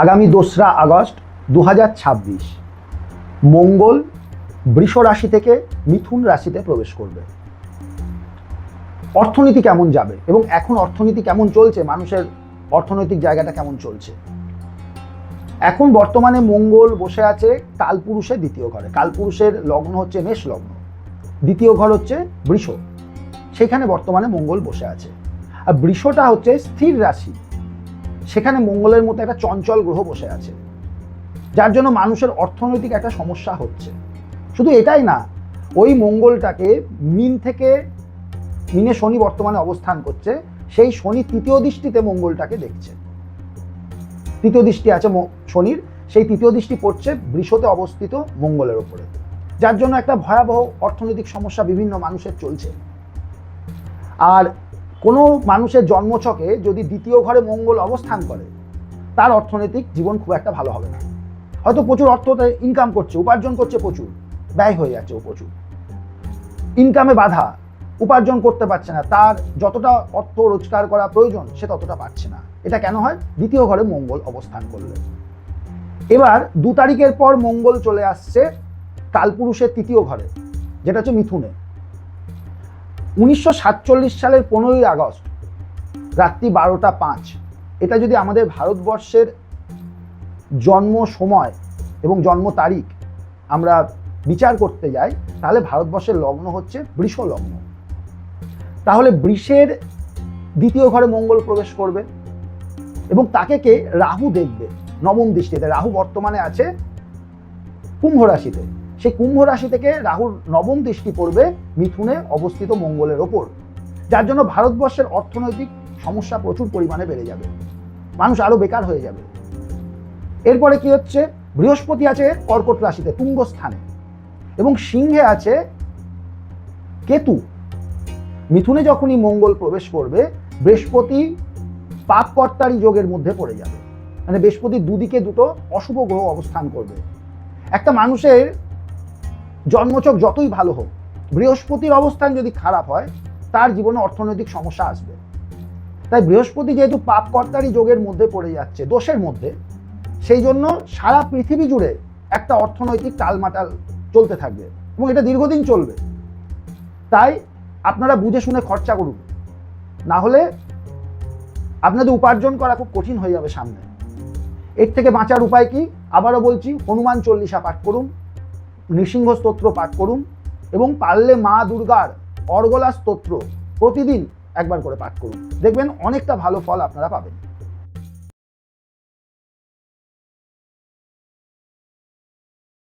আগামী 2রা আগস্ট 2026 মঙ্গল বৃষ রাশি থেকে মিথুন রাশিতে প্রবেশ করবে। অর্থনীতি কেমন যাবে এবং এখন অর্থনীতি কেমন চলছে, মানুষের অর্থনৈতিক জায়গাটা কেমন চলছে। এখন বর্তমানে মঙ্গল বসে আছে কালপুরুষের দ্বিতীয় ঘরে। কালপুরুষের লগ্ন হচ্ছে মেষ লগ্ন, দ্বিতীয় ঘর হচ্ছে বৃষ, সেখানে বর্তমানে মঙ্গল বসে আছে। আর বৃষটা হচ্ছে স্থির রাশি, সেখানে মঙ্গলের মতো একটা চঞ্চল গ্রহ বসে আছে, যার জন্য মানুষের অর্থনৈতিক একটা সমস্যা হচ্ছে। শুধু এটাই না, ওই মঙ্গলটাকে মিনে শনি বর্তমানে অবস্থান করছে, সেই শনি তৃতীয় দৃষ্টিতে মঙ্গলটাকে দেখছে। তৃতীয় দৃষ্টি আছে শনির, সেই তৃতীয় দৃষ্টি পড়ছে বৃষতে অবস্থিত মঙ্গলের ওপরে, যার জন্য একটা ভয়াবহ অর্থনৈতিক সমস্যা বিভিন্ন মানুষের চলছে। আর কোনো মানুষের জন্মছকে যদি দ্বিতীয় ঘরে মঙ্গল অবস্থান করে, তার অর্থনৈতিক জীবন খুব একটা ভালো হবে না। হয়তো প্রচুর অর্থ ইনকাম করছে, উপার্জন করছে, প্রচুর ব্যয় হয়ে যাচ্ছে, ও প্রচুর ইনকামে বাধা, উপার্জন করতে পারছে না, তার যতটা অর্থ রোজগার করা প্রয়োজন সে ততটা পাচ্ছে না। এটা কেন হয়? দ্বিতীয় ঘরে মঙ্গল অবস্থান করলে। এবার 2 তারিখের পর মঙ্গল চলে আসছে কালপুরুষের তৃতীয় ঘরে, যেটা হচ্ছে মিথুনে। 1947 সালের 15ই আগস্ট রাত্রি 12টা 5, এটা যদি আমাদের ভারতবর্ষের জন্ম সময় এবং জন্ম তারিখ আমরা বিচার করতে যাই, তাহলে ভারতবর্ষের লগ্ন হচ্ছে বৃষ লগ্ন। তাহলে বৃষের দ্বিতীয় ঘরে মঙ্গল প্রবেশ করবে এবং তাকে কে রাহু দেখবে নবম দৃষ্টিতে। রাহু বর্তমানে আছে কুম্ভ রাশিতে, সেই কুম্ভ রাশি থেকে রাহুর নবম দৃষ্টি পড়বে মিথুনে অবস্থিত মঙ্গলের ওপর, যার জন্য ভারতবর্ষের অর্থনৈতিক সমস্যা প্রচুর পরিমাণে বেড়ে যাবে, মানুষ আরো বেকার হয়ে যাবে। এরপরে কি হচ্ছে, বৃহস্পতি আছে কর্কট রাশিতে তুঙ্গ স্থানে এবং সিংহে আছে কেতু। মিথুনে যখনই মঙ্গল প্রবেশ করবে, বৃহস্পতি পাপকর্তারি যোগের মধ্যে পড়ে যাবে, মানে বৃহস্পতির দুদিকে দুটো অশুভ গ্রহ অবস্থান করবে। একটা মানুষের জন্মছক যতই ভালো হোক, বৃহস্পতির অবস্থান যদি খারাপ হয়, তার জীবনে অর্থনৈতিক সমস্যা আসবে। তাই বৃহস্পতি যেহেতু পাপকর্তারি যোগের মধ্যে পড়ে যাচ্ছে, দোষের মধ্যে, সেই জন্য সারা পৃথিবী জুড়ে একটা অর্থনৈতিক টালমাটাল চলতে থাকবে এবং এটা দীর্ঘদিন চলবে। তাই আপনারা বুঝে শুনে খরচা করুন, না হলে আপনাদের উপার্জন করা খুব কঠিন হয়ে যাবে সামনে। এর থেকে বাঁচার উপায় কি? আবারও বলছি, হনুমান চল্লিশা পাঠ করুন, নৃসিংহ স্তোত্র পাঠ করুন এবং পারলে মা দুর্গার অর্গলা স্তোত্র প্রতিদিন একবার করে পাঠ করুন। দেখবেন অনেকটা ভালো ফল আপনারা পাবেন।